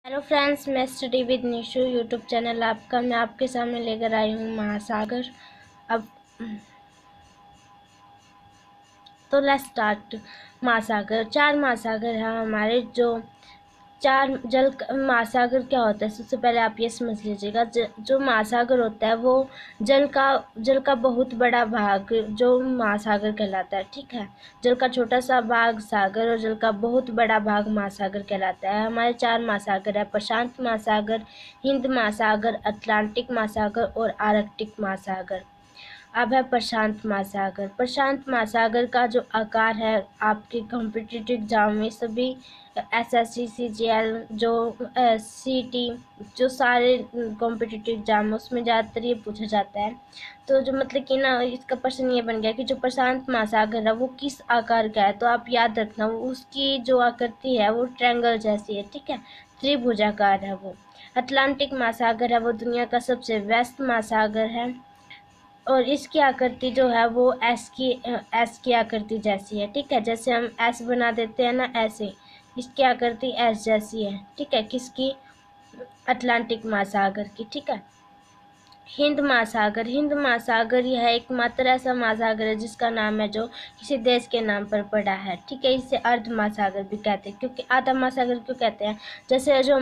Hello friends, मैं study with Nishu YouTube channel आपका मैं आपके सामने लेकर आई हूँ महासागर। अब तो लेट्स स्टार्ट। महासागर, चार महासागर हैं हमारे। जो चार जल महासागर क्या होता है, सबसे पहले आप ये समझ लीजिएगा। जो महासागर होता है वो जल का बहुत बड़ा भाग जो महासागर कहलाता है। ठीक है, जल का छोटा सा भाग सागर और जल का बहुत बड़ा भाग महासागर कहलाता है। हमारे चार महासागर है: प्रशांत महासागर, हिंद महासागर, अटलांटिक महासागर और आर्कटिक महासागर। अब है प्रशांत महासागर। प्रशांत महासागर का जो आकार है, आपके कॉम्पिटिटिव एग्जाम में सभी एसएससी, सीजीएल, जो सीटी, जो सारे कॉम्पिटिटिव एग्जाम उसमें ज़्यादातर ये पूछा जाता है। तो जो मतलब कि ना, इसका प्रश्न ये बन गया कि जो प्रशांत महासागर है वो किस आकार का है। तो आप याद रखना, उसकी जो आकृति है वो ट्रायंगल जैसी है। ठीक है, त्रिभुजाकार है वो। अटलांटिक महासागर है वो दुनिया का सबसे व्यस्त महासागर है और इसकी आकृति जो है वो एस की आकृति जैसी है। ठीक है, जैसे हम एस बना देते हैं ना, ऐसे इसकी आकृति एस जैसी है। ठीक है, किसकी? अटलांटिक महासागर की। ठीक है। हिंद महासागर, हिंद महासागर यह एकमात्र ऐसा महासागर है जिसका नाम है जो किसी देश के नाम पर पड़ा है। ठीक है, इसे अर्ध महासागर भी कहते हैं। क्योंकि आधा महासागर क्यों कहते हैं? जैसे जो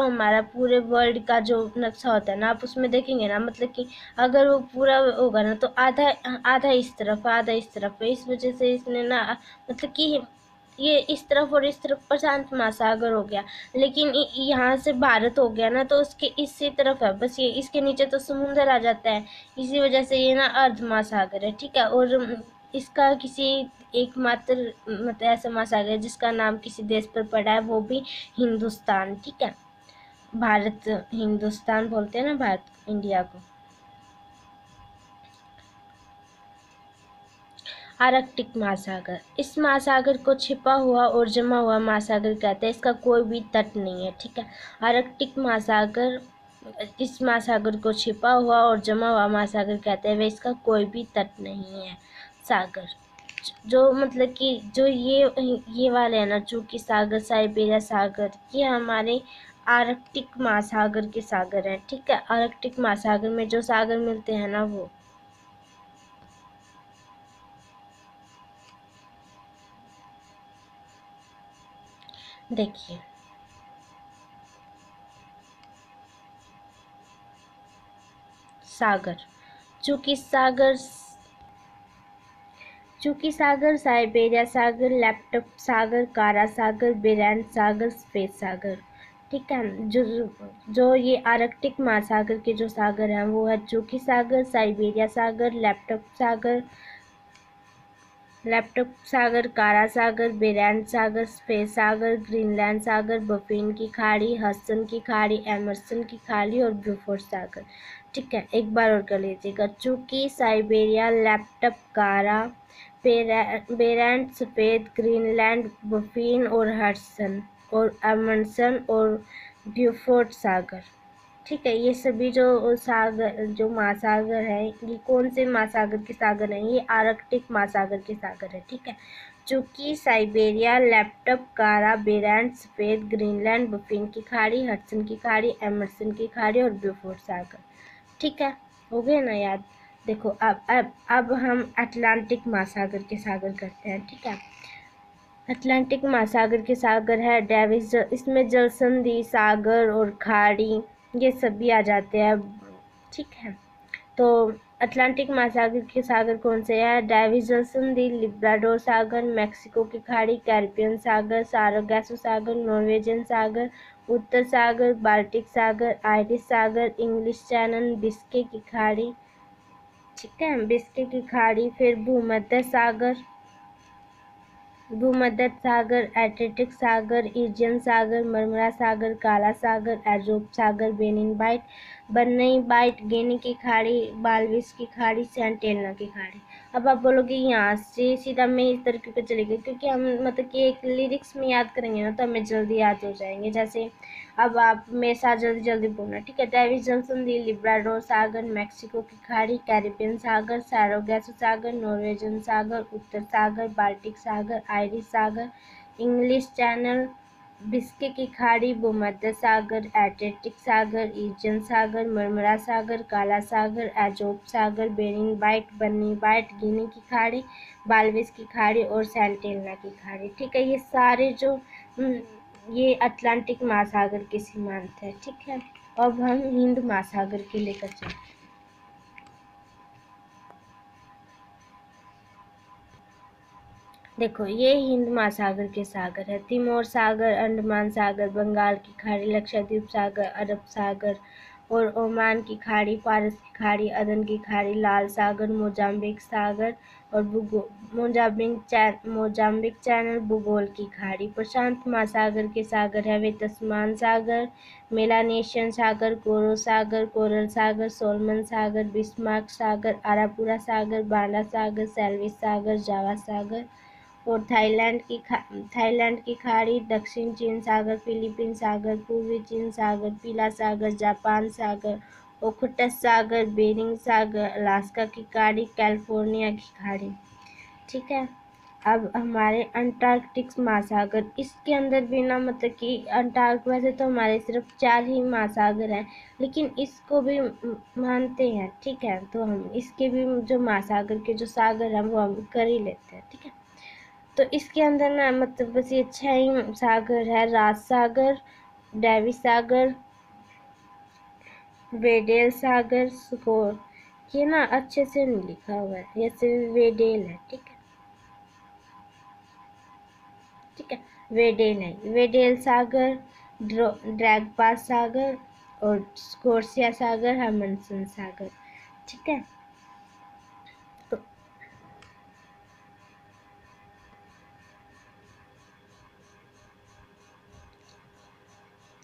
हमारा पूरे वर्ल्ड का जो नक्शा होता है ना, आप उसमें देखेंगे ना, मतलब कि अगर वो पूरा होगा ना तो आधा आधा इस तरफ, आधा इस तरफ है। इस वजह से इसने ना, मतलब कि ये इस तरफ और इस तरफ प्रशांत महासागर हो गया। लेकिन यहाँ से भारत हो गया ना, तो उसके इसी तरफ है, बस ये इसके नीचे तो समुंदर आ जाता है। इसी वजह से ये ना अर्ध महासागर है। ठीक है, और इसका किसी एकमात्र मतलब ऐसा महासागर है जिसका नाम किसी देश पर पड़ा है, वो भी हिंदुस्तान। ठीक है, भारत, हिंदुस्तान बोलते हैं ना भारत, इंडिया को। आर्कटिक महासागर, इस महासागर को छिपा हुआ और जमा हुआ महासागर कहते हैं। इसका कोई भी तट नहीं है। ठीक है, आर्कटिक महासागर, इस महासागर को छिपा हुआ और जमा हुआ महासागर कहते हैं। वे इसका कोई भी तट नहीं है। सागर, जो मतलब कि जो ये वाले है ना, चूंकि सागर, साइबेरिया सागर, ये हमारे आर्कटिक महासागर के सागर हैं। ठीक है, आर्कटिक महासागर में जो सागर मिलते हैं ना, वो देखिए। सागर, चूंकि सागर, साइबेरिया सागर, लैपटॉप सागर, कारा सागर, बेरेंट सागर, स्पेस सागर। ठीक है, जो ये आर्कटिक महासागर के जो सागर हैं वो है चूंकि सागर, साइबेरिया सागर, लैपटॉप सागर, कारा सागर, बेरेंट सागर, स्पेस सागर, ग्रीनलैंड सागर, बफिन की खाड़ी, हडसन की खाड़ी, एमर्सन की खाड़ी और ब्यूफोर्ड सागर। ठीक है, एक बार और कर लीजिएगा। चूंकि, साइबेरिया, लैपटॉप, कारा, बेरेंट, सफ़ेद, ग्रीनलैंड, बफिन और हडसन और एमर्सन और ब्यूफोर्ड सागर। ठीक है, ये सभी जो सागर, जो महासागर है, ये कौन से महासागर के सागर हैं? ये आर्कटिक महासागर के सागर है। ठीक है, चूंकि, साइबेरिया, लैपटॉप, कारा, बेरेंट, सफ़ेद, ग्रीनलैंड, बफिन की खाड़ी, हडसन की खाड़ी, एमर्सन की खाड़ी और ब्यूफोर्ड सागर। ठीक है, हो गए ना याद? देखो, अब हम अटलांटिक महासागर के सागर करते हैं। ठीक है, अटलांटिक महासागर के सागर है डेविस, इसमें जलसंधि, सागर और खाड़ी ये सभी आ जाते हैं। ठीक है, तो अटलांटिक महासागर के सागर कौन से हैं? डेविस जलसंधि, लिब्राडोर सागर, मैक्सिको की खाड़ी, कैरिबियन सागर, सारागासो सागर, नॉर्वेजियन सागर, उत्तर सागर, बाल्टिक सागर, आयरिश सागर, इंग्लिश चैनल, बिस्के की खाड़ी। ठीक है, बिस्के की खाड़ी, फिर भूमध्य सागर, एटलांटिक सागर, एजियन सागर, मरमरा सागर, काला सागर, एजोब सागर, बन्नई बाइट, गिनी की खाड़ी, बाल्विस की खाड़ी, सेंट हेलेना की खाड़ी। अब आप बोलोगे यहाँ से सीधा मैं इस तरीके पे चले गई, क्योंकि हम मतलब कि एक लिरिक्स में याद करेंगे ना तो हमें जल्दी याद हो जाएंगे। जैसे अब आप मेरे साथ जल्दी जल्दी बोलना। ठीक है, डेविस जलसंधि, लिब्राडोर सागर, मैक्सिको की खाड़ी, कैरिबियन सागर, सारागासो सागर, नॉर्वेजियन सागर, उत्तर सागर, बाल्टिक सागर, आयरिश सागर, इंग्लिश चैनल, बिस्के की खाड़ी, भूमध्य सागर, एड्रियाटिक सागर, ईजियन सागर, मरमरा सागर, काला सागर, एजोब सागर, बेरिंग बाइट, बन्नी बाइट, गिनी की खाड़ी, बाल्विस की खाड़ी और सेंटिनला की खाड़ी। ठीक है, ये सारे जो ये अटलांटिक महासागर के सीमांत है। ठीक है, अब हम हिंद महासागर के लेकर चलते हैं। देखो, ये हिंद महासागर के सागर है। तिमोर सागर, अंडमान सागर, बंगाल की खाड़ी, लक्षद्वीप सागर, अरब सागर और ओमान की खाड़ी, फारस की खाड़ी, अदन की खाड़ी, लाल सागर, मोजाम्बिक सागर और मोजाम्बिक चैनल, भूगोल की खाड़ी। प्रशांत महासागर के सागर है वे तस्मान सागर, मेलानेशियन सागर, कोरो सागर, कोरल सागर, सोलमन सागर, बिस्मार्क सागर, आरापुरा सागर, बांडा सागर, सेल्विस सागर, जावा सागर और थाईलैंड की खाड़ी, दक्षिण चीन सागर, फिलीपीन सागर, पूर्वी चीन सागर, पीला सागर, जापान सागर, ओखोटस सागर, बेरिंग सागर, अलास्का की खाड़ी, कैलिफोर्निया की खाड़ी। ठीक है, अब हमारे अंटार्कटिक महासागर, इसके अंदर भी ना मतलब कि वैसे तो हमारे सिर्फ 4 ही महासागर हैं, लेकिन इसको भी मानते हैं। ठीक है, तो हम इसके भी जो महासागर के जो सागर हैं वो हम कर ही लेते हैं। ठीक है, तो इसके अंदर ना मतलब बस ये 6 ही सागर है, राज सागर, डेवी सागर, वेडेल सागर, स्कोर। ये ना अच्छे से नहीं लिखा हुआ है, ये सिर्फ वेडेल है। ठीक है, ठीक है, वेडेल है, वेडेल सागर, ड्रैगपास सागर और स्कोर्सिया सागर, हर्मनसन सागर। ठीक है, तो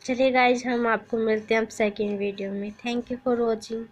चलिए गाइज, हम आपको मिलते हैं अब सेकेंड वीडियो में। Thank you for watching.